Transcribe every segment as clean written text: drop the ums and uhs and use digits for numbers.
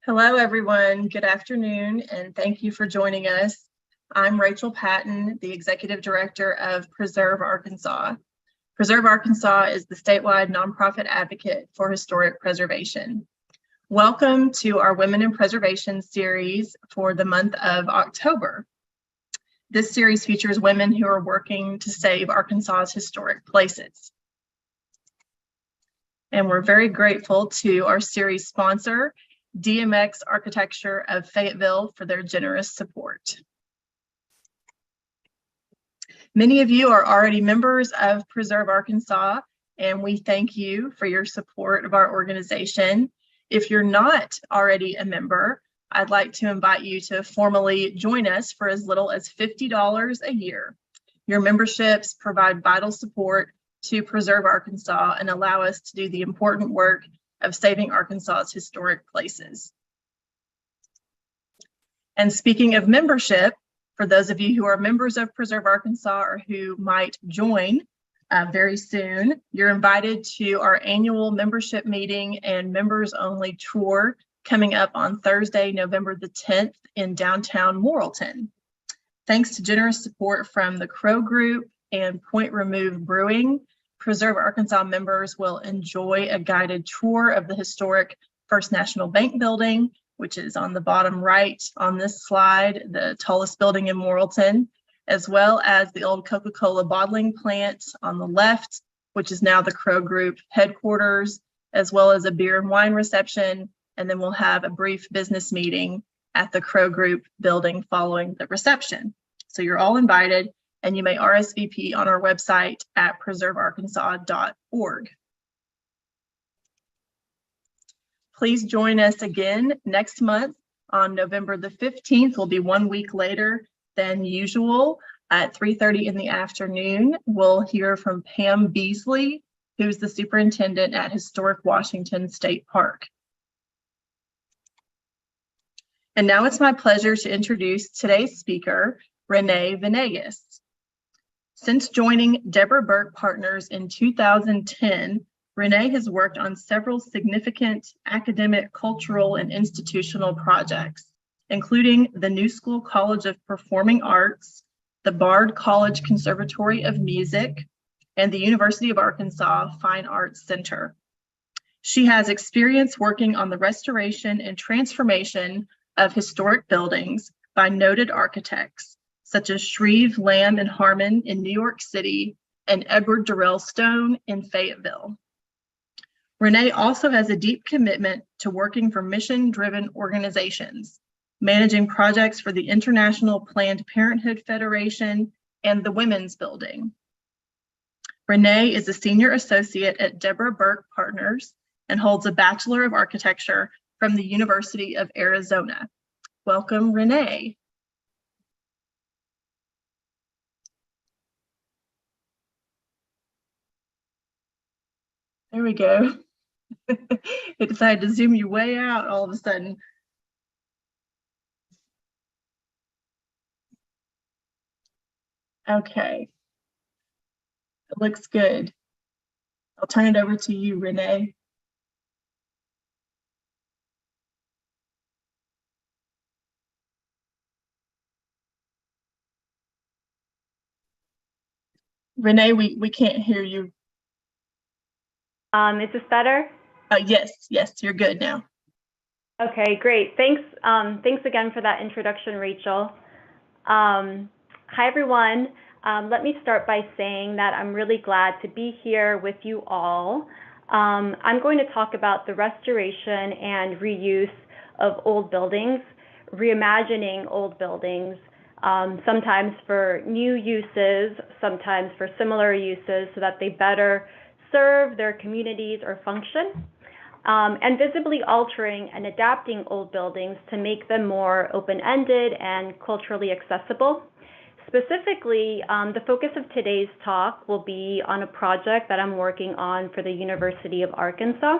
Hello, everyone. Good afternoon, and thank you for joining us. I'm Rachel Patton, the Executive Director of Preserve Arkansas. Preserve Arkansas is the statewide nonprofit advocate for historic preservation. Welcome to our Women in Preservation series for the month of October. This series features women who are working to save Arkansas's historic places. And we're very grateful to our series sponsor, DMX Architecture of Fayetteville, for their generous support. Many of you are already members of Preserve Arkansas, and we thank you for your support of our organization. If you're not already a member, I'd like to invite you to formally join us for as little as $50 a year. Your memberships provide vital support to Preserve Arkansas and allow us to do the important work of saving Arkansas's historic places. And speaking of membership, for those of you who are members of Preserve Arkansas or who might join very soon, you're invited to our annual membership meeting and members only tour coming up on Thursday, November the 10th in downtown Morrilton. Thanks to generous support from the Crow Group and Point Remove Brewing, Preserve Arkansas members will enjoy a guided tour of the historic First National Bank building, which is on the bottom right on this slide, the tallest building in Morrilton, as well as the old Coca-Cola bottling plant on the left, which is now the Crow Group headquarters, as well as a beer and wine reception. And then we'll have a brief business meeting at the Crow Group building following the reception. So you're all invited, and you may RSVP on our website at preservearkansas.org. Please join us again next month on November the 15th. Will be 1 week later than usual at 3:30 in the afternoon. We'll hear from Pam Beasley, who's the superintendent at Historic Washington State Park. And now it's my pleasure to introduce today's speaker, Renee Vanegas. Since joining Deborah Burke Partners in 2010, Renee has worked on several significant academic, cultural, and institutional projects, including the New School College of Performing Arts, the Bard College Conservatory of Music, and the University of Arkansas Fine Arts Center. She has experience working on the restoration and transformation of historic buildings by noted architects, such as Shreve, Lamb, and Harmon in New York City and Edward Durrell Stone in Fayetteville. Renee also has a deep commitment to working for mission-driven organizations, managing projects for the International Planned Parenthood Federation and the Women's Building. Renee is a senior associate at Deborah Burke Partners and holds a Bachelor of Architecture from the University of Arizona. Welcome, Renee. There we go. It decided to zoom you way out all of a sudden. Okay. It looks good. I'll turn it over to you, Renee. Renee, we can't hear you. Is this better? Yes, you're good now. Okay, great. Thanks again for that introduction, Rachel. Hi, everyone. Let me start by saying that I'm really glad to be here with you all. I'm going to talk about the restoration and reuse of old buildings, reimagining old buildings, sometimes for new uses, sometimes for similar uses so that they better serve their communities or function, and visibly altering and adapting old buildings to make them more open-ended and culturally accessible. Specifically, the focus of today's talk will be on a project that I'm working on for the University of Arkansas.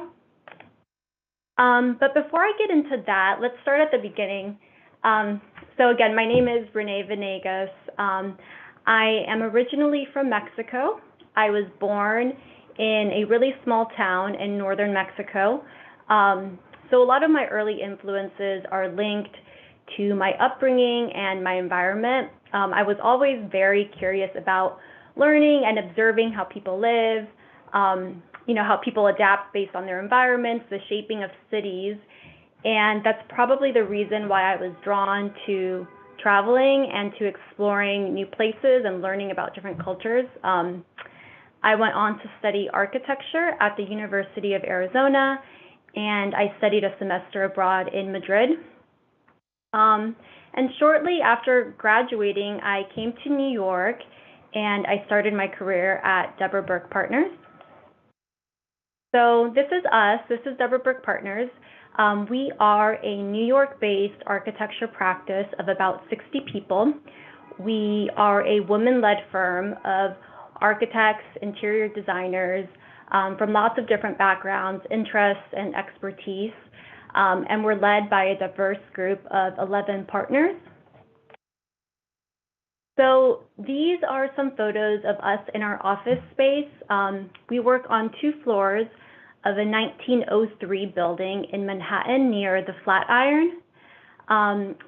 But before I get into that, let's start at the beginning. So again, my name is Renee Vanegas. I am originally from Mexico. I was born in a really small town in northern Mexico. So a lot of my early influences are linked to my upbringing and my environment. I was always very curious about learning and observing how people live, how people adapt based on their environments, the shaping of cities. And that's probably the reason why I was drawn to traveling and to exploring new places and learning about different cultures. I went on to study architecture at the University of Arizona, and I studied a semester abroad in Madrid. And shortly after graduating, I came to New York and I started my career at Deborah Burke Partners. So this is us. This is Deborah Burke Partners. We are a New York-based architecture practice of about 60 people. We are a women-led firm of architects, interior designers from lots of different backgrounds, interests, and expertise. And we're led by a diverse group of 11 partners. So these are some photos of us in our office space. We work on 2 floors of a 1903 building in Manhattan near the Flatiron.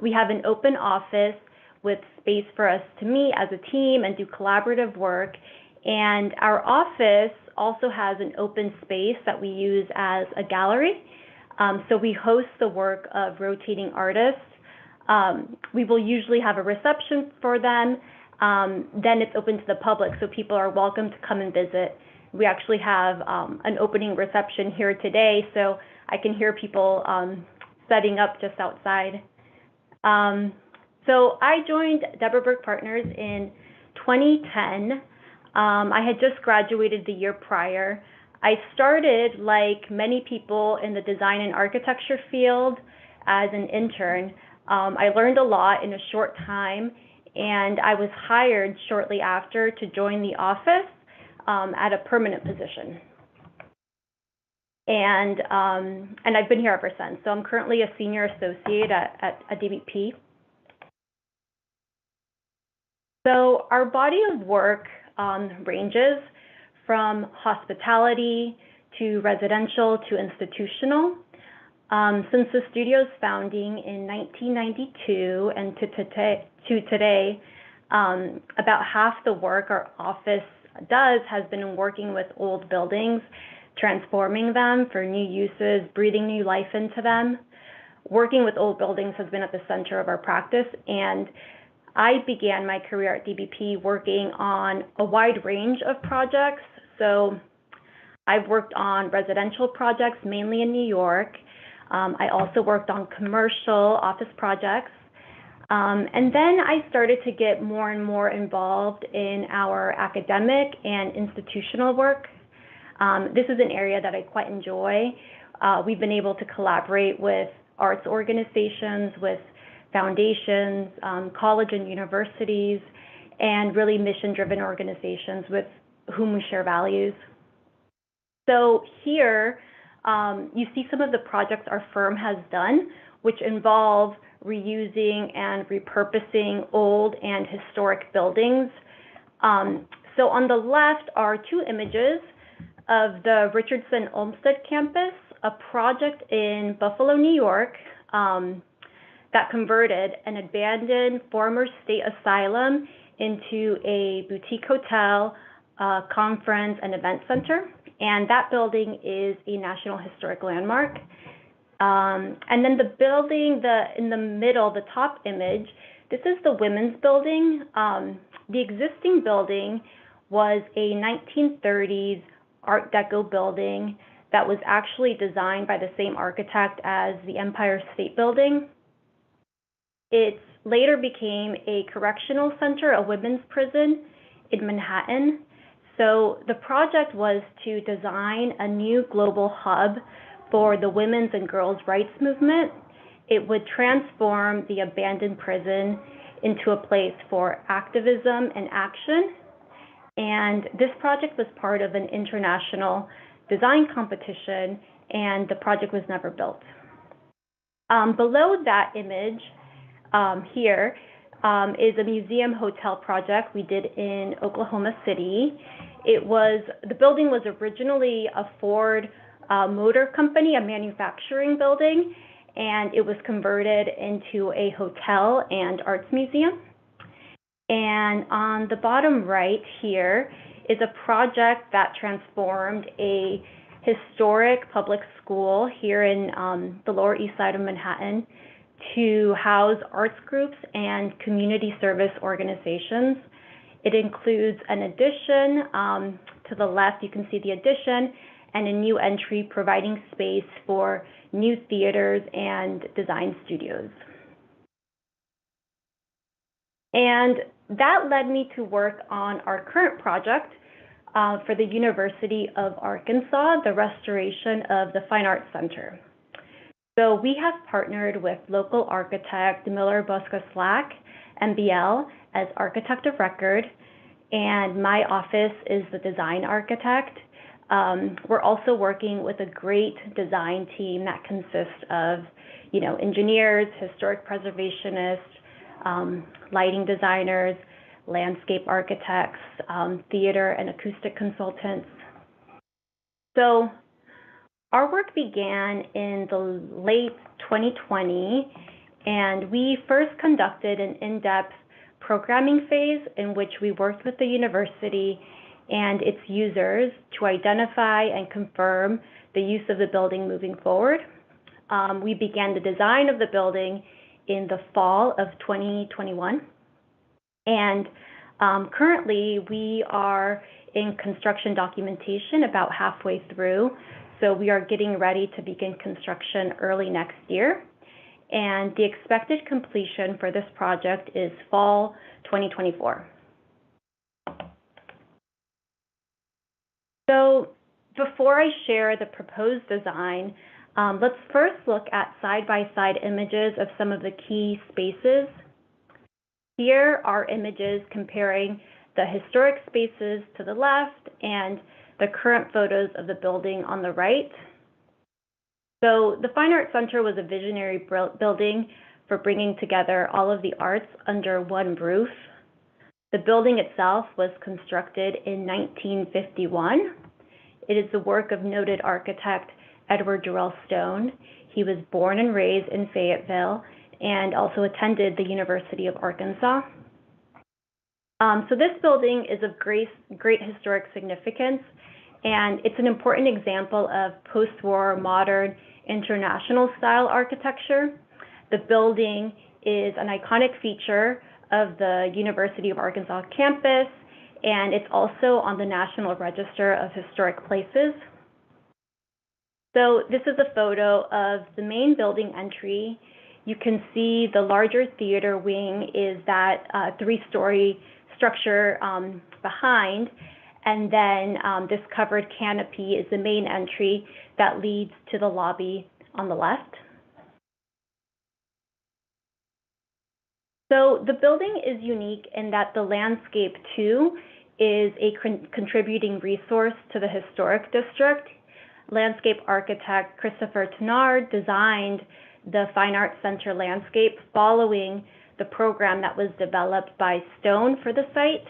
We have an open office with space for us to meet as a team and do collaborative work. And our office also has an open space that we use as a gallery. So we host the work of rotating artists. We will usually have a reception for them. Then it's open to the public, so people are welcome to come and visit. We actually have an opening reception here today, so I can hear people setting up just outside. So I joined Deborah Burke Partners in 2010. I had just graduated the year prior. I started, like many people in the design and architecture field, as an intern. I learned a lot in a short time, and I was hired shortly after to join the office at a permanent position. And I've been here ever since. So I'm currently a senior associate at DBP. So our body of work ranges from hospitality to residential to institutional. Since the studio's founding in 1992 and to today, about half the work our office does has been working with old buildings, transforming them for new uses, breathing new life into them. Working with old buildings has been at the center of our practice, and I began my career at DBP working on a wide range of projects. So I've worked on residential projects, mainly in New York. I also worked on commercial office projects. And then I started to get more and more involved in our academic and institutional work. This is an area that I quite enjoy. We've been able to collaborate with arts organizations, with foundations, college and universities, and really mission-driven organizations with whom we share values. So here, you see some of the projects our firm has done, which involve reusing and repurposing old and historic buildings. So on the left are 2 images of the Richardson Olmsted campus, a project in Buffalo, New York, that converted an abandoned former state asylum into a boutique hotel, conference, and event center. And that building is a National Historic Landmark. And then the building in the middle, the top image, this is the Women's Building. The existing building was a 1930s Art Deco building that was actually designed by the same architect as the Empire State Building. It later became a correctional center, a women's prison in Manhattan. So the project was to design a new global hub for the women's and girls' rights movement. It would transform the abandoned prison into a place for activism and action. And this project was part of an international design competition, and the project was never built. Below that image here is a museum hotel project we did in Oklahoma City. The building was originally a Ford motor company, a manufacturing building, and it was converted into a hotel and arts museum. And on the bottom right here is a project that transformed a historic public school here in the Lower East Side of Manhattan to house arts groups and community service organizations. It includes an addition. To the left, you can see the addition and a new entry providing space for new theaters and design studios. And that led me to work on our current project for the University of Arkansas, the restoration of the Fine Arts Center. So we have partnered with local architect Miller Bosca Slack, MBL, as architect of record, and my office is the design architect. We're also working with a great design team that consists of, engineers, historic preservationists, lighting designers, landscape architects, theater and acoustic consultants. So our work began in the late 2020, and we first conducted an in-depth programming phase in which we worked with the university and its users to identify and confirm the use of the building moving forward. We began the design of the building in the fall of 2021. And currently, we are in construction documentation about halfway through. So we are getting ready to begin construction early next year. And the expected completion for this project is fall 2024. So before I share the proposed design, let's first look at side-by-side images of some of the key spaces. Here are images comparing the historic spaces to the left and the current photos of the building on the right. So the Fine Arts Center was a visionary building for bringing together all of the arts under one roof. The building itself was constructed in 1951. It is the work of noted architect Edward Durrell Stone. He was born and raised in Fayetteville and also attended the University of Arkansas. So this building is of great historic significance, and it's an important example of post-war modern international style architecture. The building is an iconic feature of the University of Arkansas campus, and it's also on the National Register of Historic Places. So this is a photo of the main building entry. You can see the larger theater wing is that three-story structure behind, and then this covered canopy is the main entry that leads to the lobby on the left. So the building is unique in that the landscape too is a contributing resource to the historic district. Landscape architect Christopher Tenard designed the Fine Arts Center landscape following the program that was developed by Stone for the site.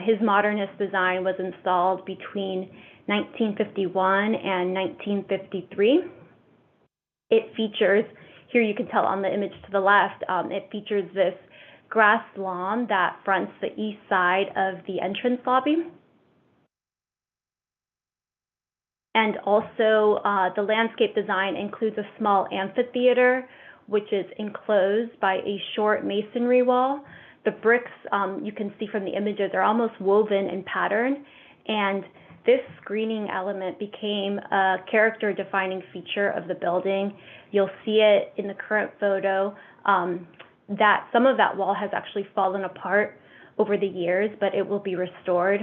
His modernist design was installed between 1951 and 1953. It features, here you can tell on the image to the left, it features this grass lawn that fronts the east side of the entrance lobby. And also the landscape design includes a small amphitheater, which is enclosed by a short masonry wall. The bricks, you can see from the images, are almost woven in pattern, and this screening element became a character-defining feature of the building. You'll see it in the current photo that some of that wall has actually fallen apart over the years, but it will be restored.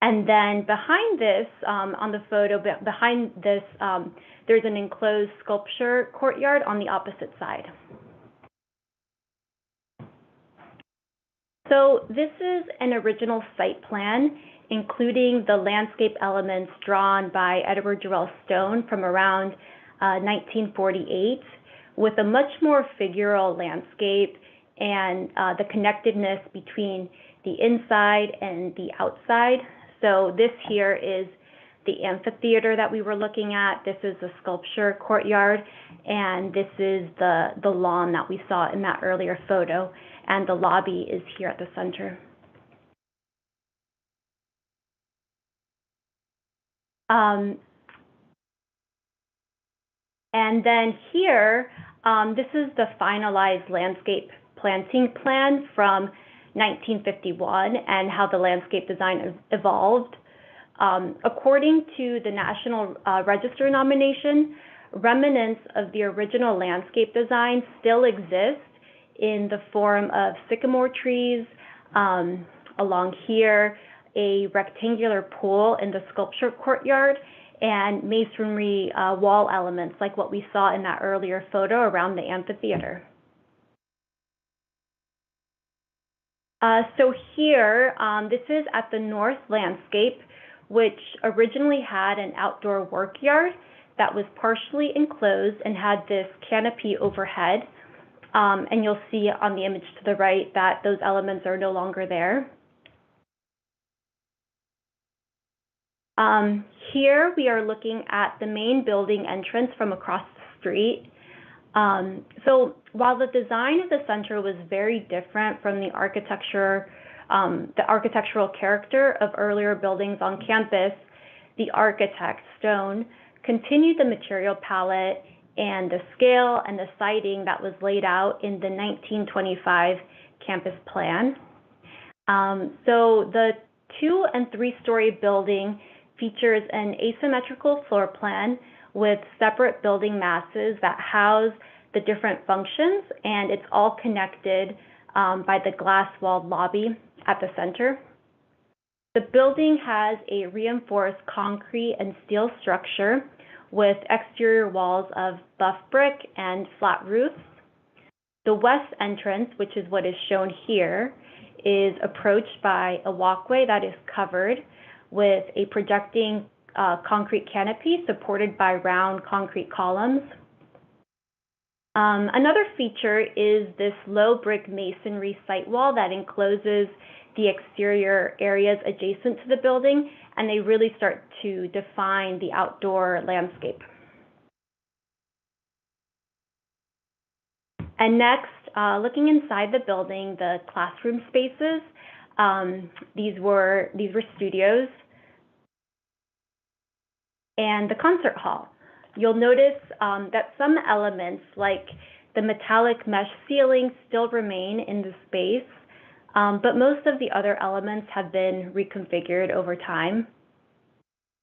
And then behind this, on the photo, behind this, there's an enclosed sculpture courtyard on the opposite side. So this is an original site plan, including the landscape elements drawn by Edward Durrell Stone from around 1948, with a much more figural landscape and the connectedness between the inside and the outside. So this here is the amphitheater that we were looking at. This is the sculpture courtyard, and this is the lawn that we saw in that earlier photo, and the lobby is here at the center. And then here, this is the finalized landscape planting plan from 1951 and how the landscape design evolved. According to the National Register nomination, remnants of the original landscape design still exist in the form of sycamore trees along here, a rectangular pool in the sculpture courtyard, and masonry wall elements like what we saw in that earlier photo around the amphitheater. So here, this is at the north landscape, which originally had an outdoor work yard that was partially enclosed and had this canopy overhead. And you'll see on the image to the right that those elements are no longer there. Here we are looking at the main building entrance from across the street. So while the design of the center was very different from the architectural character of earlier buildings on campus, the architect, Stone, continued the material palette and the scale and the siding that was laid out in the 1925 campus plan. So the 2- and 3-story building features an asymmetrical floor plan with separate building masses that house the different functions, and it's all connected by the glass-walled lobby at the center. The building has a reinforced concrete and steel structure with exterior walls of buff brick and flat roofs. The west entrance, which is what is shown here, is approached by a walkway that is covered with a projecting concrete canopy supported by round concrete columns. Another feature is this low brick masonry site wall that encloses the exterior areas adjacent to the building, and they really start to define the outdoor landscape. And next, looking inside the building, the classroom spaces, these were studios, and the concert hall. You'll notice that some elements like the metallic mesh ceiling still remain in the space, but most of the other elements have been reconfigured over time.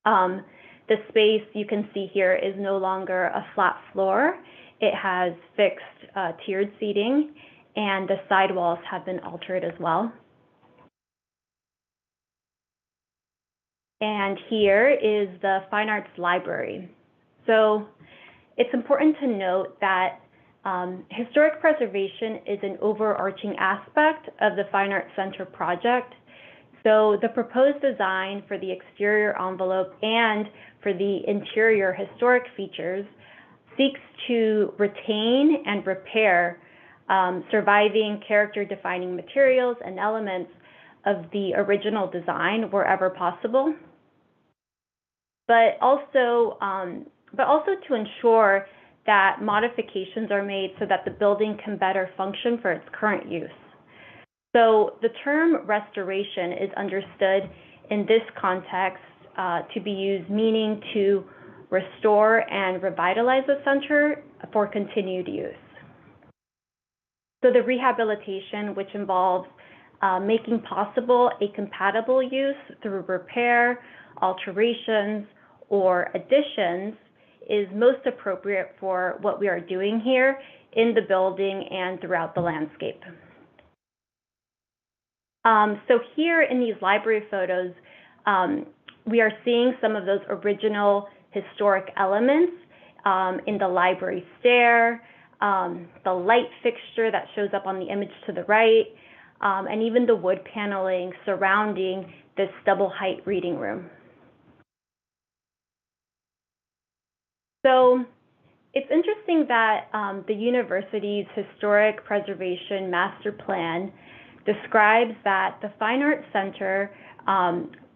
The space you can see here is no longer a flat floor. It has fixed tiered seating, and the sidewalls have been altered as well. And here is the Fine Arts Library. So it's important to note that historic preservation is an overarching aspect of the Fine Arts Center project. So the proposed design for the exterior envelope and for the interior historic features seeks to retain and repair surviving character-defining materials and elements of the original design wherever possible, but also to ensure that modifications are made so that the building can better function for its current use. So the term restoration is understood in this context to be used meaning to restore and revitalize the center for continued use. So the rehabilitation, which involves making possible a compatible use through repair, alterations, or additions, is most appropriate for what we are doing here in the building and throughout the landscape. So here in these library photos, we are seeing some of those original historic elements in the library stair, the light fixture that shows up on the image to the right, and even the wood paneling surrounding this double height reading room. So it's interesting that the university's historic preservation master plan describes that the Fine Arts Center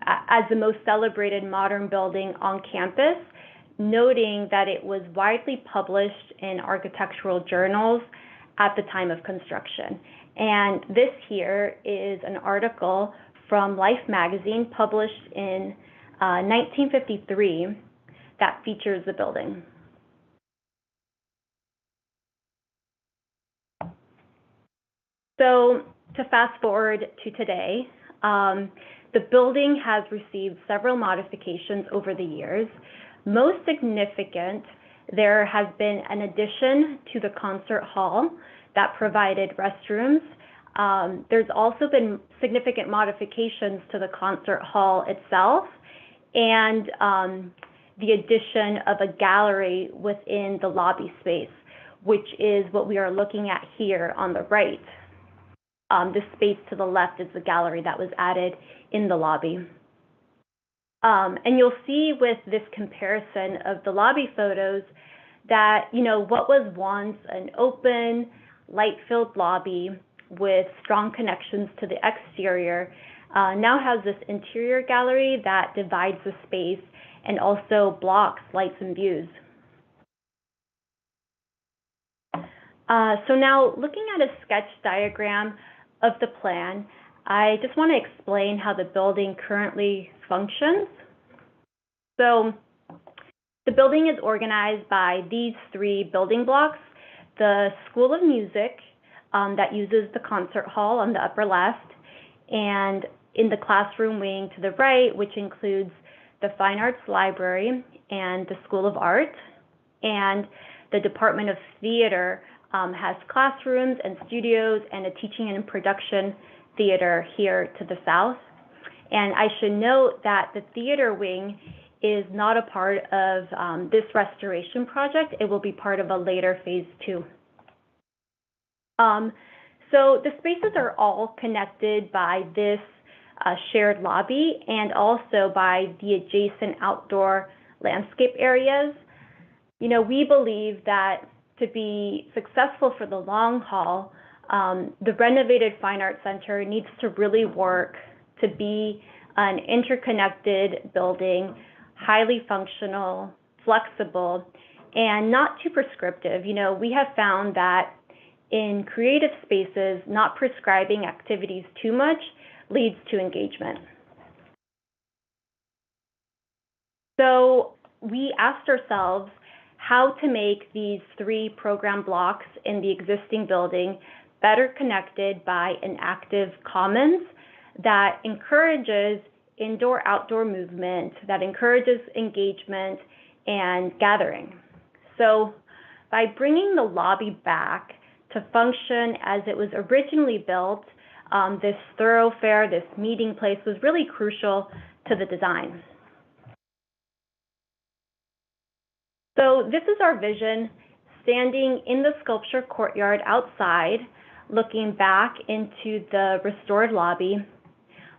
as the most celebrated modern building on campus, noting that it was widely published in architectural journals at the time of construction. And this here is an article from Life magazine published in 1953 that features the building. So to fast forward to today, the building has received several modifications over the years. Most significant, there has been an addition to the concert hall that provided restrooms. There's also been significant modifications to the concert hall itself and the addition of a gallery within the lobby space, which is what we are looking at here on the right. The space to the left is the gallery that was added in the lobby. And you'll see with this comparison of the lobby photos that, what was once an open, light-filled lobby with strong connections to the exterior now has this interior gallery that divides the space and also blocks lights and views. So now looking at a sketch diagram of the plan, I just want to explain how the building currently functions. So the building is organized by these three building blocks: the School of Music that uses the concert hall on the upper left, and in the classroom wing to the right, which includes the Fine Arts Library and the School of Art, and the Department of Theater has classrooms and studios and a teaching and production theater here to the south. And I should note that the theater wing is not a part of this restoration project. It will be part of a later phase 2. So the spaces are all connected by this shared lobby and also by the adjacent outdoor landscape areas. We believe that to be successful for the long haul, the renovated Fine Arts Center needs to really work to be an interconnected building, highly functional, flexible, and not too prescriptive. We have found that in creative spaces, not prescribing activities too much leads to engagement. So we asked ourselves how to make these three program blocks in the existing building better connected by an active commons that encourages indoor-outdoor movement, that encourages engagement and gathering. So by bringing the lobby back to function as it was originally built, this thoroughfare, this meeting place was really crucial to the design. So this is our vision, standing in the sculpture courtyard outside, looking back into the restored lobby,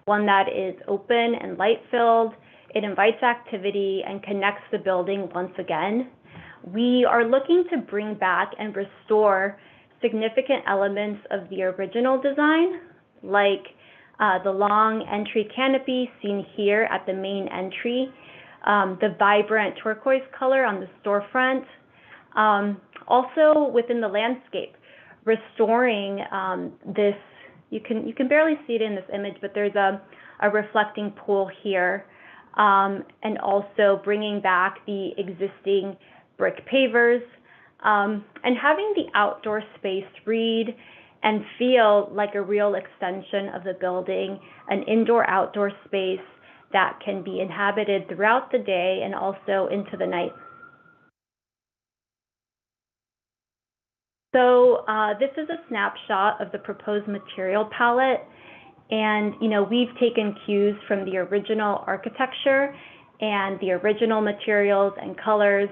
one that is open and light-filled. It invites activity and connects the building once again. We are looking to bring back and restore significant elements of the original design, like the long entry canopy seen here at the main entry, the vibrant turquoise color on the storefront. Also within the landscape, restoring this, you can barely see it in this image, but there's a reflecting pool here, and also bringing back the existing brick pavers, and having the outdoor space read and feel like a real extension of the building, an indoor-outdoor space that can be inhabited throughout the day and also into the night. So this is a snapshot of the proposed material palette. And, we've taken cues from the original architecture and the original materials and colors,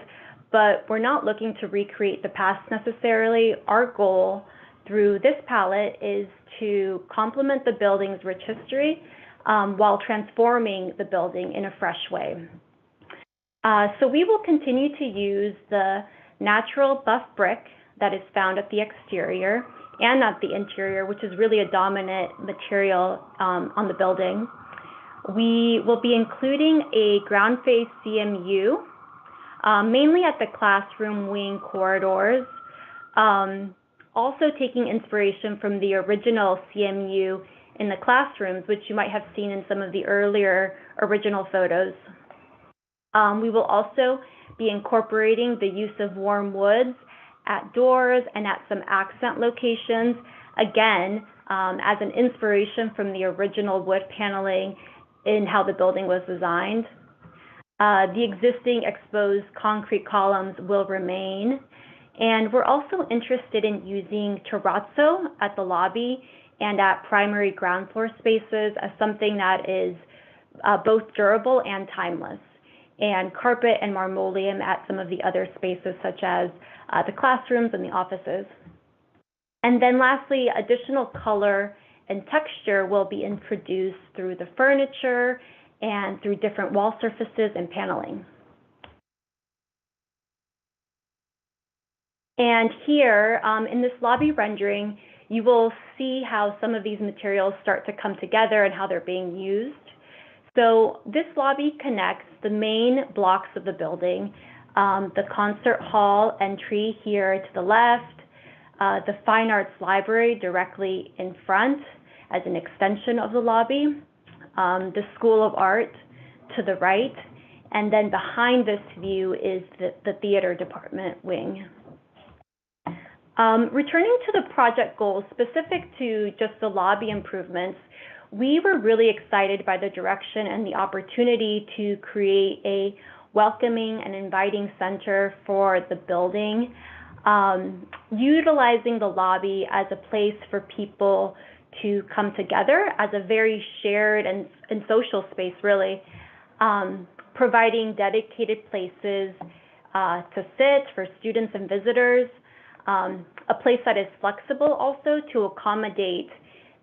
but we're not looking to recreate the past necessarily. Our goal through this palette is to complement the building's rich history while transforming the building in a fresh way. So we will continue to use the natural buff brick that is found at the exterior and at the interior, which is really a dominant material on the building. We will be including a ground face CMU, mainly at the classroom wing corridors, also taking inspiration from the original CMU in the classrooms, which you might have seen in some of the earlier original photos. We will also be incorporating the use of warm woods at doors and at some accent locations, again, as an inspiration from the original wood paneling in how the building was designed. The existing exposed concrete columns will remain, and we're also interested in using terrazzo at the lobby and at primary ground floor spaces as something that is both durable and timeless, and carpet and marmoleum at some of the other spaces such as the classrooms and the offices. And then lastly, additional color and texture will be introduced through the furniture and through different wall surfaces and paneling. And here in this lobby rendering, you will see how some of these materials start to come together and how they're being used. So this lobby connects the main blocks of the building, the concert hall entry here to the left, the Fine Arts Library directly in front as an extension of the lobby, the School of Art to the right, and then behind this view is the theater department wing. Returning to the project goals specific to just the lobby improvements, we were really excited by the direction and the opportunity to create a welcoming and inviting center for the building, utilizing the lobby as a place for people to come together as a very shared and social space, really, providing dedicated places to sit for students and visitors, a place that is flexible also to accommodate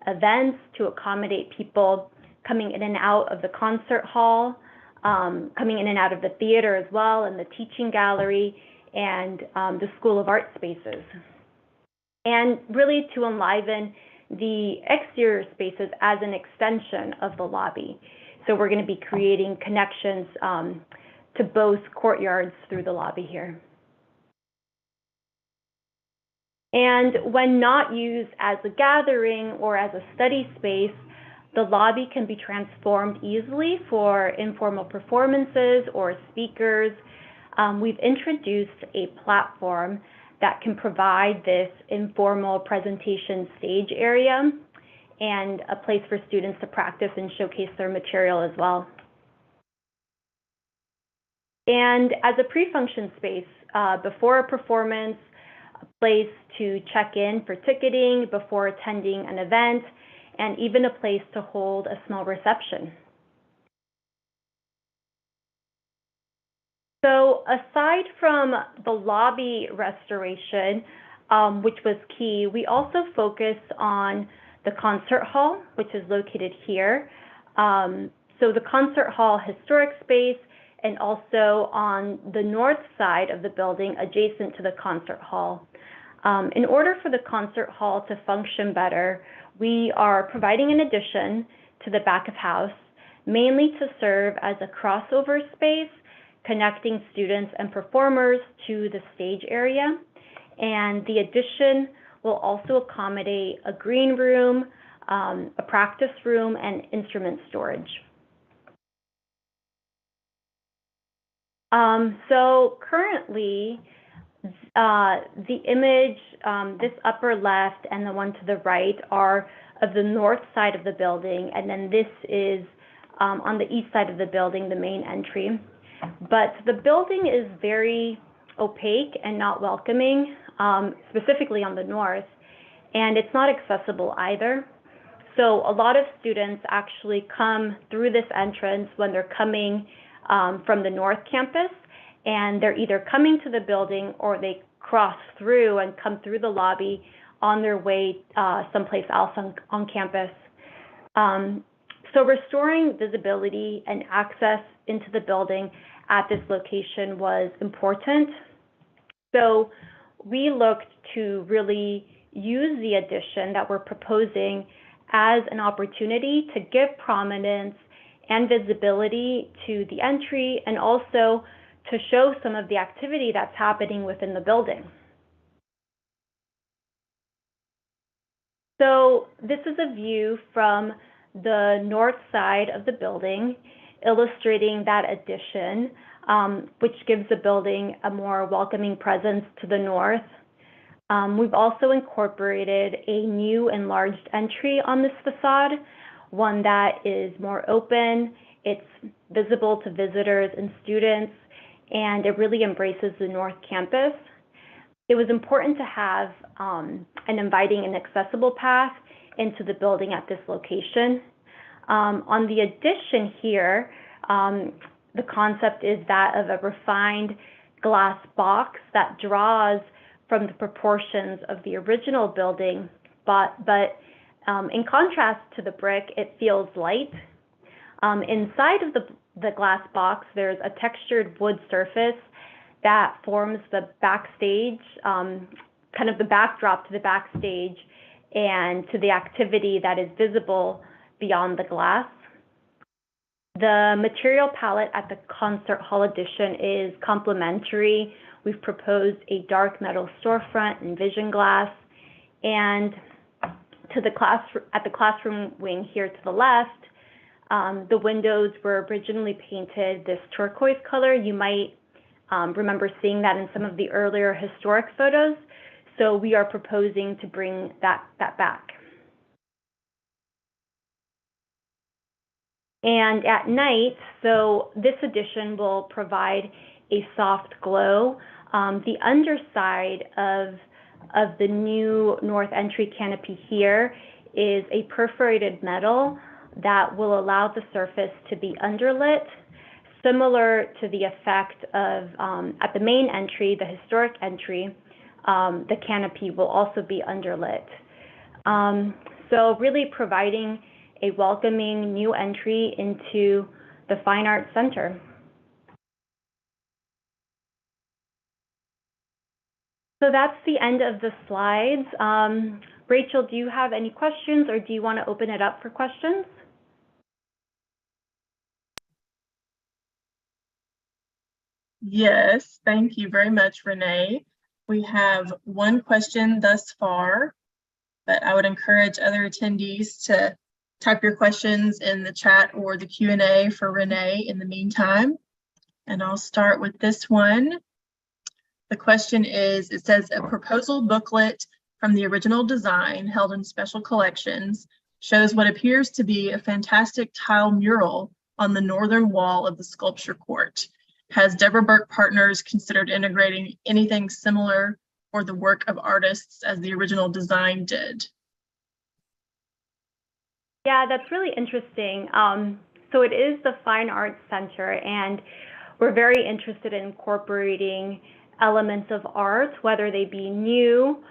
events, to accommodate people coming in and out of the concert hall, coming in and out of the theater as well, and the teaching gallery, and the School of Art spaces. And really to enliven the exterior spaces as an extension of the lobby. So we're going to be creating connections to both courtyards through the lobby here. And when not used as a gathering or as a study space, the lobby can be transformed easily for informal performances or speakers. We've introduced a platform that can provide this informal presentation stage area and a place for students to practice and showcase their material as well. And as a pre-function space, before a performance, a place to check in for ticketing before attending an event, and even a place to hold a small reception. So aside from the lobby restoration, which was key, we also focused on the concert hall, which is located here. So the concert hall historic space, and also on the north side of the building adjacent to the concert hall. In order for the concert hall to function better, we are providing an addition to the back of house, mainly to serve as a crossover space, connecting students and performers to the stage area. And the addition will also accommodate a green room, a practice room, and instrument storage. So currently, the image, this upper left and the one to the right are of the north side of the building, and then this is on the east side of the building, the main entry. But the building is very opaque and not welcoming, specifically on the north, and it's not accessible either. So a lot of students actually come through this entrance when they're coming from the north campus, and they're either coming to the building or they cross through and come through the lobby on their way someplace else on campus. So restoring visibility and access into the building at this location was important. So we looked to really use the addition that we're proposing as an opportunity to give prominence and visibility to the entry, and also to show some of the activity that's happening within the building. So this is a view from the north side of the building, illustrating that addition, which gives the building a more welcoming presence to the north. We've also incorporated a new enlarged entry on this facade, one that is more open, it's visible to visitors and students, and it really embraces the North Campus. It was important to have an inviting and accessible path into the building at this location. On the addition here, the concept is that of a refined glass box that draws from the proportions of the original building, but in contrast to the brick, it feels light. Inside of the glass box, there's a textured wood surface that forms the backstage, kind of the backdrop to the backstage and to the activity that is visible beyond the glass. The material palette at the concert hall addition is complementary. We've proposed a dark metal storefront and vision glass, and at the classroom wing here to the left, the windows were originally painted this turquoise color. You might remember seeing that in some of the earlier historic photos. So we are proposing to bring that back. And at night, so this addition will provide a soft glow. The underside of the new north entry canopy here is a perforated metal that will allow the surface to be underlit, similar to the effect of at the main entry, the historic entry, the canopy will also be underlit. So really providing a welcoming new entry into the Fine Arts Center. So that's the end of the slides. Rachel, do you have any questions, or do you want to open it up for questions? Yes, thank you very much, Renee. We have one question thus far, but I would encourage other attendees to type your questions in the chat or the Q&A for Renee in the meantime. And I'll start with this one. The question is, it says a proposal booklet from the original design held in special collections shows what appears to be a fantastic tile mural on the northern wall of the sculpture court. Has Deborah Burke Partners considered integrating anything similar for the work of artists as the original design did? Yeah, that's really interesting. So it is the Fine Arts Center, and we're very interested in incorporating elements of art, whether they be new,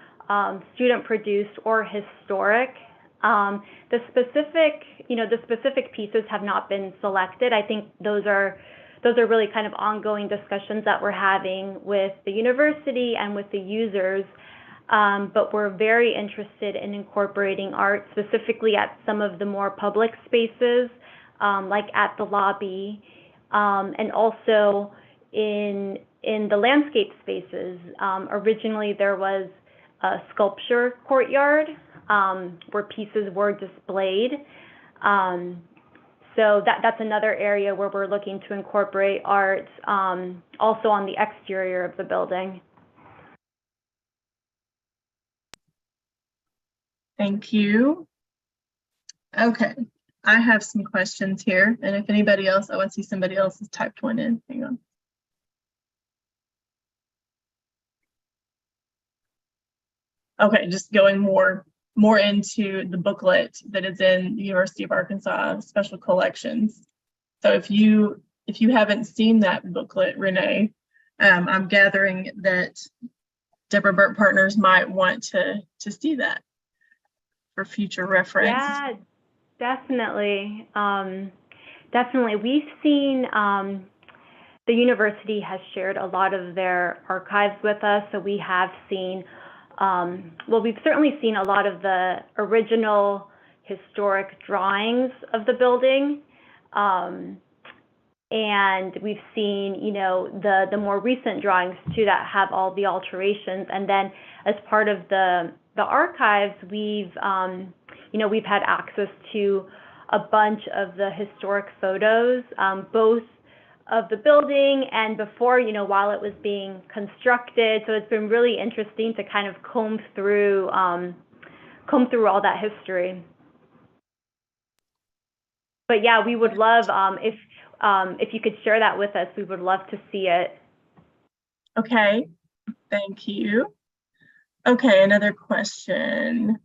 student-produced, or historic. The specific pieces have not been selected. I think those are really kind of ongoing discussions that we're having with the university and with the users. But we're very interested in incorporating art, specifically at some of the more public spaces, like at the lobby, and also in the landscape spaces. Originally, there was a sculpture courtyard where pieces were displayed. So that's another area where we're looking to incorporate art, also on the exterior of the building. Thank you. Okay, I have some questions here, and if anybody else, I want to see somebody else has typed one in. Hang on. Okay, just going more into the booklet that is in the University of Arkansas Special Collections. So if you haven't seen that booklet, Renee, I'm gathering that Deborah Burke Partners might want to see that for future reference. Yeah, definitely. Definitely. We've seen the university has shared a lot of their archives with us, so we have seen we've certainly seen a lot of the original historic drawings of the building. And we've seen, you know, the more recent drawings too that have all the alterations. And then as part of the archives, we've, you know, we've had access to a bunch of the historic photos, both of the building and before, you know, while it was being constructed. So it's been really interesting to kind of comb through all that history. But yeah, we would love, if you could share that with us, we would love to see it. Okay, thank you. Okay, another question.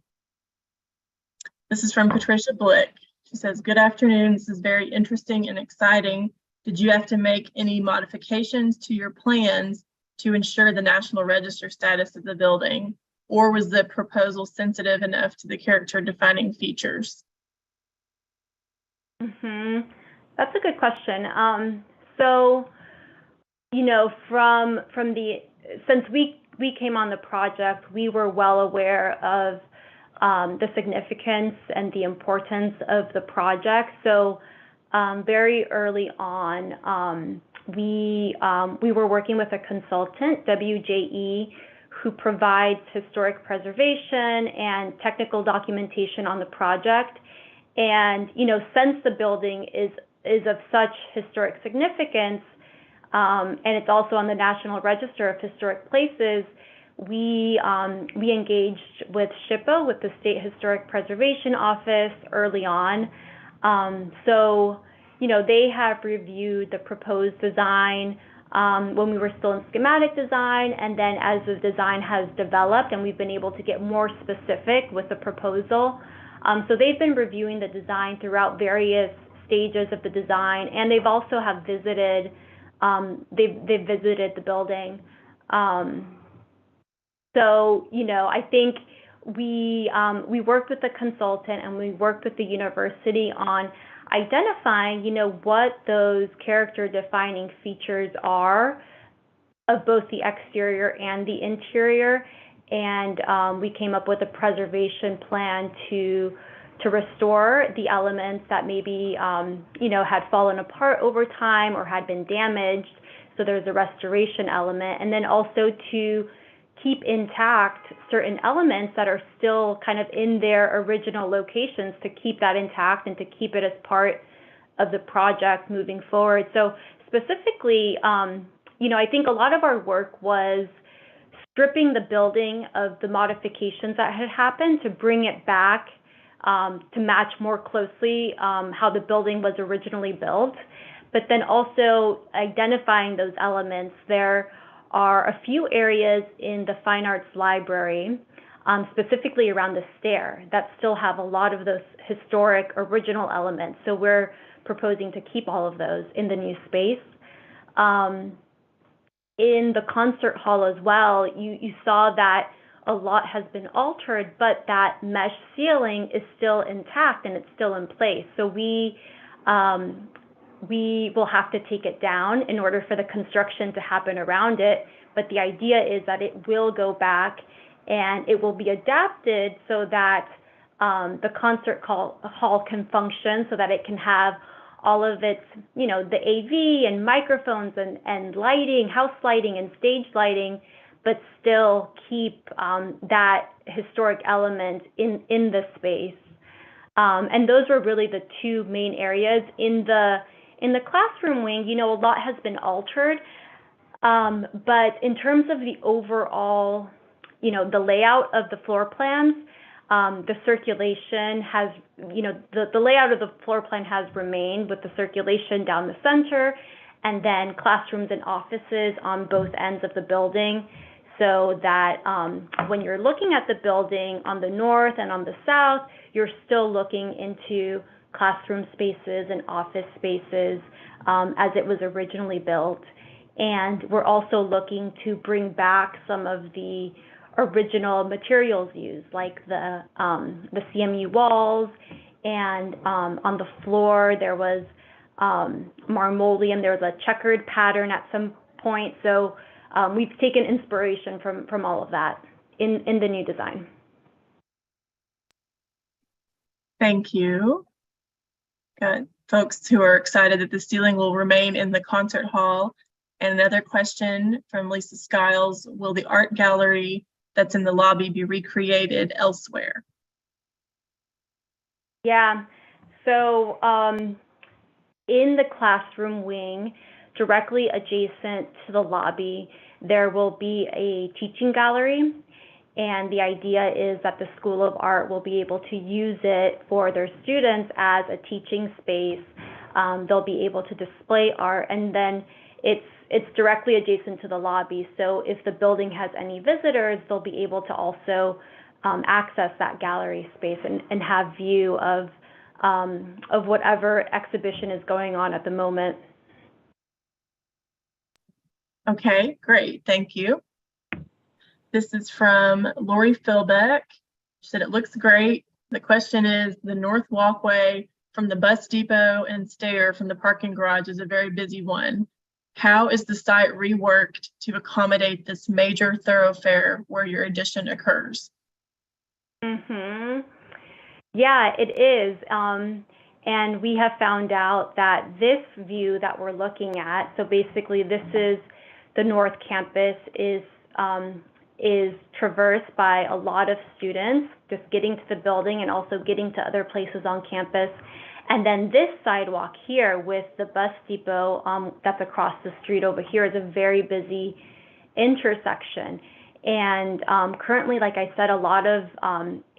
This is from Patricia Blick. She says, good afternoon. This is very interesting and exciting. Did you have to make any modifications to your plans to ensure the National Register status of the building? Or was the proposal sensitive enough to the character defining features? That's a good question. So, you know, since we came on the project, we were well aware of the significance and the importance of the project. So very early on, we were working with a consultant, WJE, who provides historic preservation and technical documentation on the project. And, you know, since the building is of such historic significance, and it's also on the National Register of Historic Places, we engaged with SHPO, with the State Historic Preservation Office, early on. So, you know, they have reviewed the proposed design when we were still in schematic design, and then as the design has developed and we've been able to get more specific with the proposal. So they've been reviewing the design throughout various stages of the design, and they've also have visited, they've visited the building. So, you know, I think we worked with the consultant and we worked with the university on identifying, you know, what those character defining features are of both the exterior and the interior. And we came up with a preservation plan to restore the elements that maybe, you know, had fallen apart over time or had been damaged. So there's a restoration element. And then also to keep intact certain elements that are still kind of in their original locations, to keep that intact and to keep it as part of the project moving forward. So specifically, you know, I think a lot of our work was stripping the building of the modifications that had happened to bring it back to match more closely how the building was originally built, but then also identifying those elements. There are a few areas in the Fine Arts Library, specifically around the stair, that still have a lot of those historic original elements. So we're proposing to keep all of those in the new space. In the concert hall as well, you saw that a lot has been altered, but that mesh ceiling is still intact and it's still in place. So we will have to take it down in order for the construction to happen around it. But the idea is that it will go back and it will be adapted so that the concert hall can function, so that it can have all of its, you know, the AV and microphones and lighting, house lighting and stage lighting, but still keep that historic element in the space. And those were really the two main areas. In the classroom wing, you know, a lot has been altered, but in terms of the overall, you know, the layout of the floor plans, the circulation has, you know, the layout of the floor plan has remained, with the circulation down the center, and then classrooms and offices on both ends of the building, so that when you're looking at the building on the north and on the south, you're still looking into classroom spaces and office spaces as it was originally built. And we're also looking to bring back some of the original materials used, like the CMU walls, and on the floor there was marmoleum. There was a checkered pattern at some point. So we've taken inspiration from all of that in the new design. Thank you. Got folks who are excited that the ceiling will remain in the concert hall. And another question from Lisa Skiles, will the art gallery that's in the lobby be recreated elsewhere? Yeah, so in the classroom wing, directly adjacent to the lobby, there will be a teaching gallery. And the idea is that the School of Art will be able to use it for their students as a teaching space. They'll be able to display art, and then it's directly adjacent to the lobby. So if the building has any visitors, they'll be able to also access that gallery space and have view of whatever exhibition is going on at the moment. Okay, great, thank you. This is from Lori Philbeck. She said, it looks great. The question is, the north walkway from the bus depot and stair from the parking garage is a very busy one. How is the site reworked to accommodate this major thoroughfare where your addition occurs? Yeah, it is. And we have found out that this view that we're looking at, so basically this is the North Campus, is traversed by a lot of students just getting to the building and also getting to other places on campus. And then this sidewalk here with the bus depot that's across the street over here is a very busy intersection. And currently, like I said, a lot of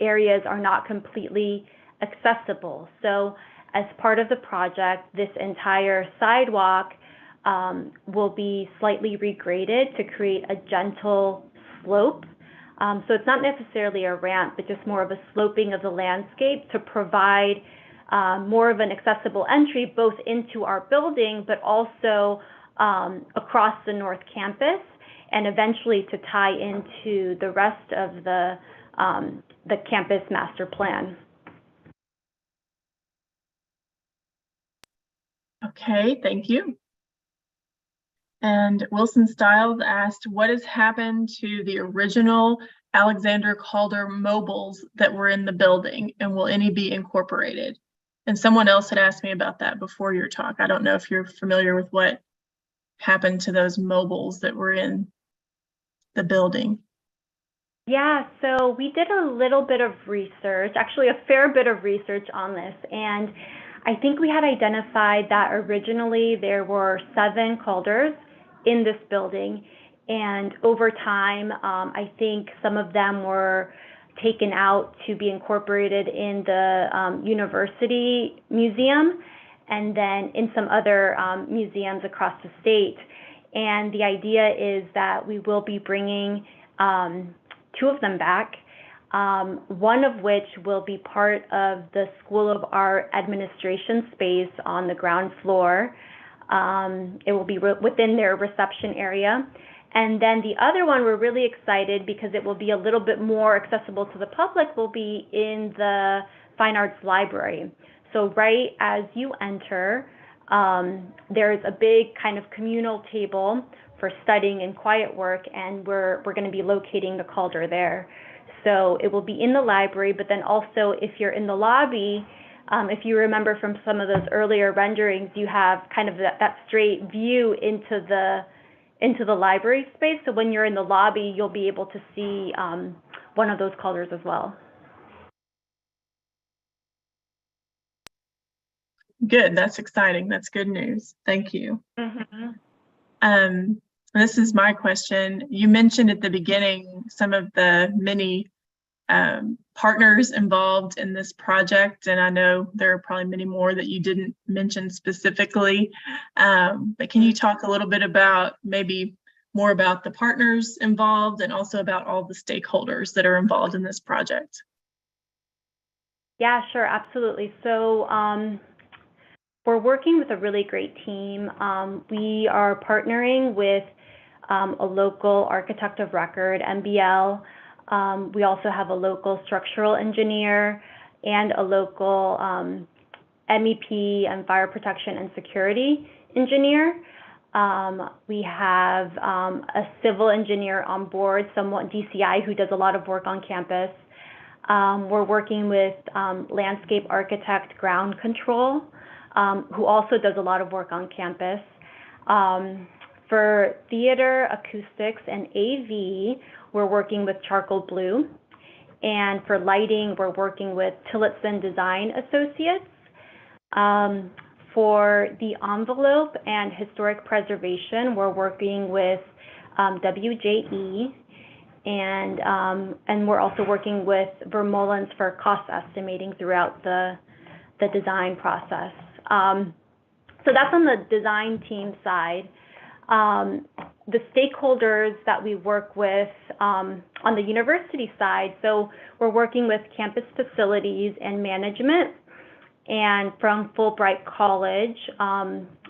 areas are not completely accessible. So as part of the project, this entire sidewalk will be slightly regraded to create a gentle slope. So it's not necessarily a ramp, but just more of a sloping of the landscape to provide more of an accessible entry both into our building, but also across the North Campus, and eventually to tie into the rest of the campus master plan. Okay, thank you. And Wilson Stiles asked, what has happened to the original Alexander Calder mobiles that were in the building, and will any be incorporated? And someone else had asked me about that before your talk. I don't know if you're familiar with what happened to those mobiles that were in the building. Yeah, so we did a little bit of research, actually a fair bit of research on this, and I think we had identified that originally there were 7 Calders in this building, and over time, I think some of them were taken out to be incorporated in the university museum, and then in some other museums across the state. And the idea is that we will be bringing 2 of them back, one of which will be part of the School of Art administration space on the ground floor. It will be within their reception area. And then the other one, we're really excited because it will be a little bit more accessible to the public, will be in the Fine Arts Library. So right as you enter, there's a big kind of communal table for studying and quiet work, and we're going to be locating the Calder there. So it will be in the library, but then also if you're in the lobby, if you remember from some of those earlier renderings, you have kind of that straight view into the library space. So when you're in the lobby, you'll be able to see one of those Calders as well. Good, that's exciting. That's good news. Thank you. This is my question. You mentioned at the beginning some of the many partners involved in this project, and I know there are probably many more that you didn't mention specifically, but can you talk a little bit about maybe more about the partners involved and also about all the stakeholders that are involved in this project? Yeah, sure, absolutely. So we're working with a really great team. We are partnering with a local architect of record, MBL. We also have a local structural engineer and a local MEP and fire protection and security engineer. We have a civil engineer on board, someone DCI, who does a lot of work on campus. We're working with landscape architect ground control who also does a lot of work on campus. For theater, acoustics, and AV, we're working with Charcoal Blue. And for lighting, we're working with Tillotson Design Associates. For the envelope and historic preservation, we're working with WJE, and we're also working with Vermollens for cost estimating throughout the design process. So that's on the design team side. The stakeholders that we work with on the university side, so we're working with campus facilities and management. And from Fulbright College,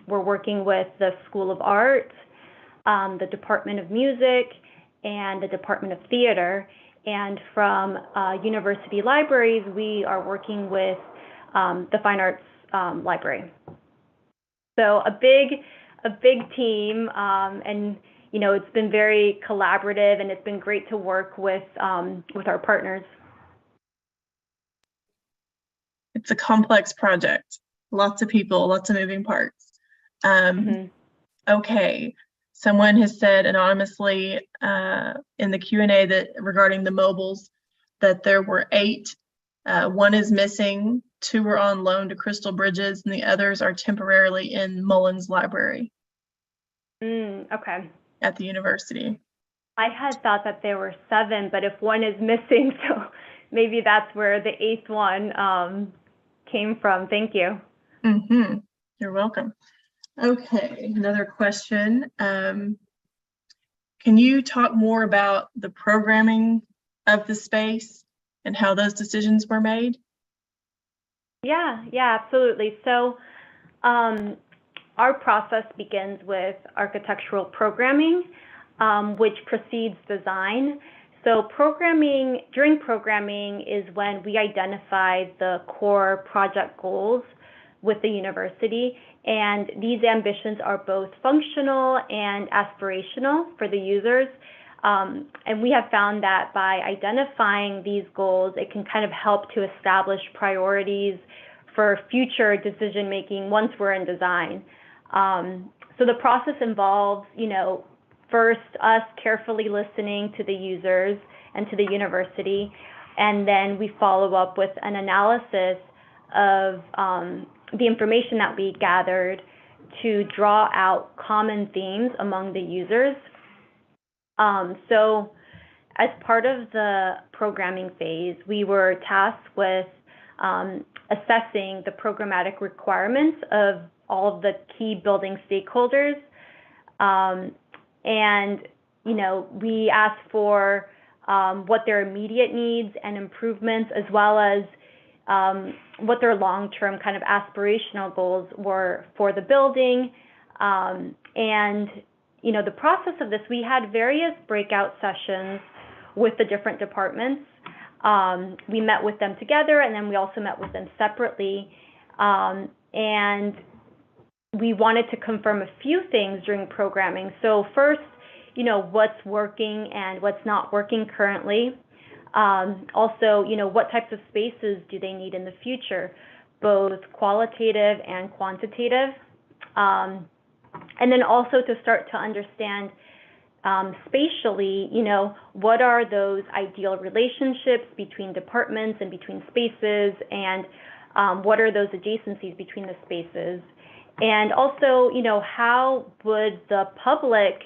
we're working with the School of Art, the Department of Music, and the Department of Theater. And from university libraries, we are working with the Fine Arts Library. So a big team, and you know, it's been very collaborative, and it's been great to work with our partners. It's a complex project, lots of people, lots of moving parts. Okay, someone has said anonymously in the Q&A that regarding the mobiles that there were 8. One is missing, 2 were on loan to Crystal Bridges, and the others are temporarily in Mullins Library. Okay. At the university. I had thought that there were 7, but if one is missing, so maybe that's where the 8th one came from. Thank you. You're welcome. Okay, another question. Can you talk more about the programming of the space and how those decisions were made? Yeah, absolutely. So our process begins with architectural programming, which precedes design. So during programming is when we identify the core project goals with the university, and these ambitions are both functional and aspirational for the users. And we have found that by identifying these goals, it can kind of help to establish priorities for future decision making once we're in design. So the process involves, first us carefully listening to the users and to the university, and then we follow up with an analysis of the information that we gathered to draw out common themes among the users. So as part of the programming phase, we were tasked with assessing the programmatic requirements of all of the key building stakeholders. And, we asked for what their immediate needs and improvements, as well as what their long-term kind of aspirational goals were for the building. And, the process of this, we had various breakout sessions with the different departments. We met with them together, and then we also met with them separately. And we wanted to confirm a few things during programming. So first, what's working and what's not working currently. Also, what types of spaces do they need in the future, both qualitative and quantitative. And then also to start to understand spatially, what are those ideal relationships between departments and between spaces, and what are those adjacencies between the spaces. And also, how would the public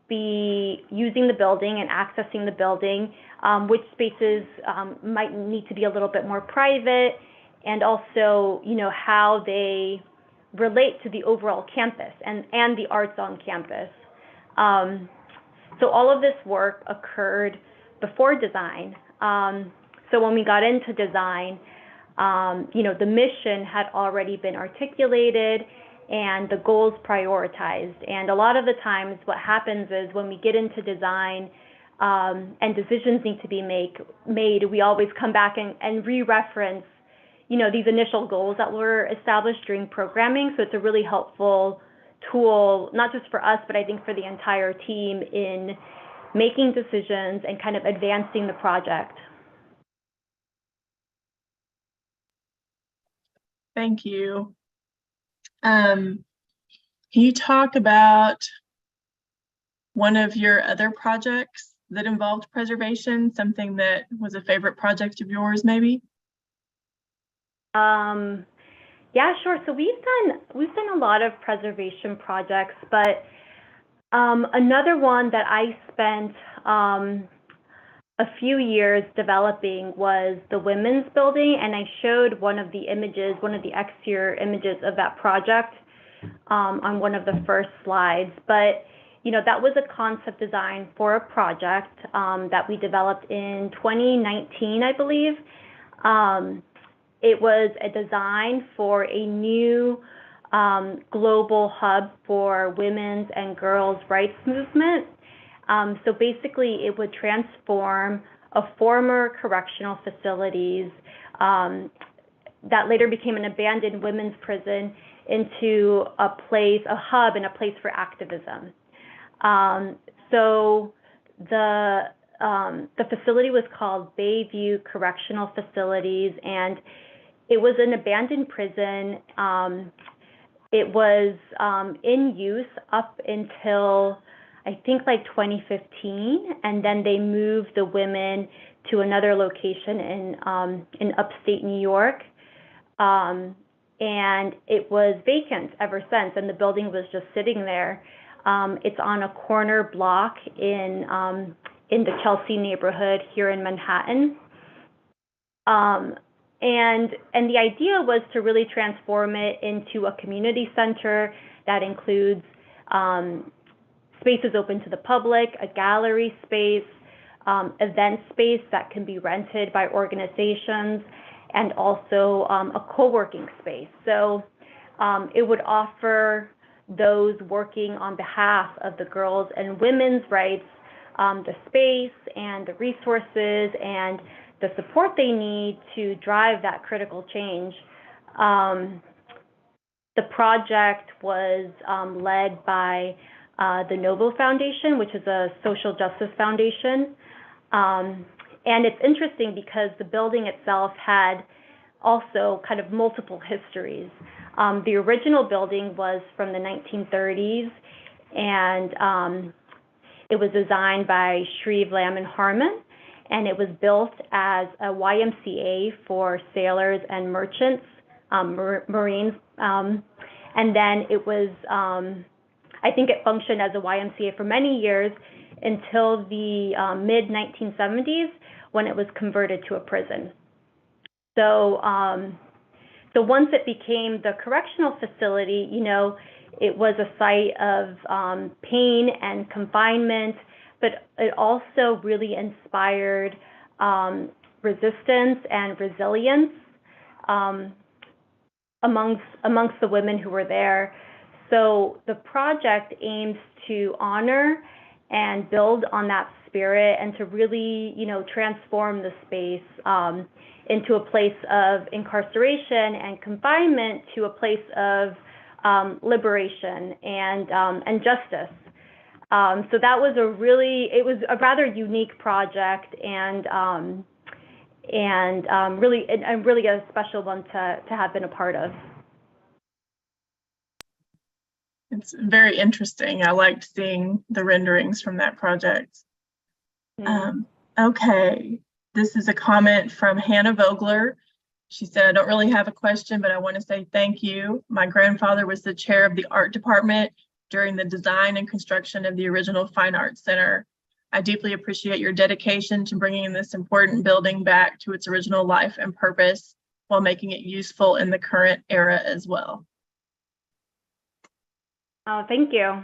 be using the building and accessing the building, which spaces might need to be a little bit more private, and also, how they relate to the overall campus and the arts on campus. So all of this work occurred before design. So when we got into design, the mission had already been articulated and the goals prioritized. And a lot of the times what happens is when we get into design and decisions need to be made, we always come back and re-reference, these initial goals that were established during programming. So it's a really helpful tool, not just for us, but I think for the entire team in making decisions and kind of advancing the project. Thank you. Can you talk about one of your other projects that involved preservation, something that was a favorite project of yours, maybe? Yeah, sure. So we've done a lot of preservation projects, but another one that I spent a few years developing was the women's building, and I showed one of the exterior images of that project on one of the first slides. But that was a concept design for a project that we developed in 2019, I believe. It was a design for a new global hub for women's and girls' rights movement. So basically, it would transform a former correctional facilities that later became an abandoned women's prison into a hub and a place for activism. So the facility was called Bayview Correctional Facilities, and it was an abandoned prison. It was in use up until I think like 2015, and then they moved the women to another location in upstate New York. And it was vacant ever since, and the building was just sitting there. It's on a corner block in the Chelsea neighborhood here in Manhattan. And the idea was to really transform it into a community center that includes spaces open to the public, a gallery space, event space that can be rented by organizations, and also a co-working space. So it would offer those working on behalf of the girls' and women's rights the space and the resources and the support they need to drive that critical change. The project was led by the Novo Foundation, which is a social justice foundation. And it's interesting because the building itself had also kind of multiple histories. The original building was from the 1930s, and it was designed by Shreve, Lamb and Harmon, and it was built as a YMCA for sailors and merchants, Marines. And then it was, I think it functioned as a YMCA for many years until the mid-1970s when it was converted to a prison. So once it became the correctional facility, it was a site of pain and confinement, but it also really inspired resistance and resilience amongst the women who were there. So the project aims to honor and build on that spirit and to really, transform the space into a place of incarceration and confinement to a place of liberation and justice. So that was it was a rather unique project and really a special one to have been a part of. It's very interesting. I liked seeing the renderings from that project. Okay, this is a comment from Hannah Vogler. She said, I don't really have a question, but I want to say thank you. My grandfather was the chair of the art department during the design and construction of the original Fine Arts Center. I deeply appreciate your dedication to bringing this important building back to its original life and purpose while making it useful in the current era as well. Oh, thank you.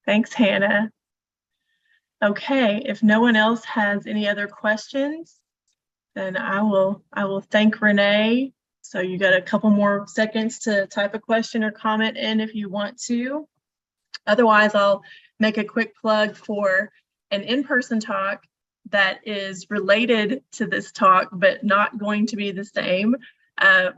Thanks, Hannah. Okay, if no one else has any other questions, then I will thank Renee. So you got a couple more seconds to type a question or comment in if you want to. Otherwise, I'll make a quick plug for an in-person talk that is related to this talk, but not going to be the same,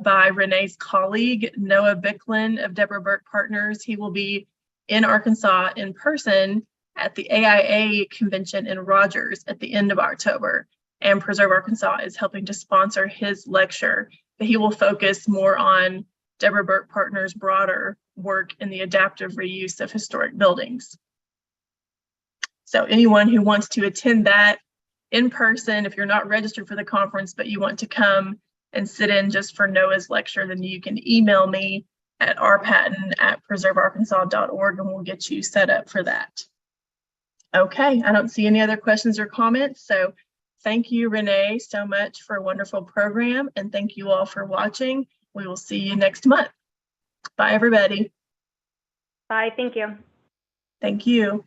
by Renee's colleague, Noah Bicklin of Deborah Burke Partners. He will be in Arkansas in person at the AIA convention in Rogers at the end of October. And Preserve Arkansas is helping to sponsor his lecture, but he will focus more on Deborah Burke Partners' broader work in the adaptive reuse of historic buildings. So anyone who wants to attend that in person, if you're not registered for the conference, but you want to come and sit in just for Noah's lecture, then you can email me at rpatton@preservearkansas.org and we'll get you set up for that. Okay, I don't see any other questions or comments. So thank you, Renee, so much for a wonderful program. And thank you all for watching. We will see you next month. Bye, everybody. Bye, thank you. Thank you.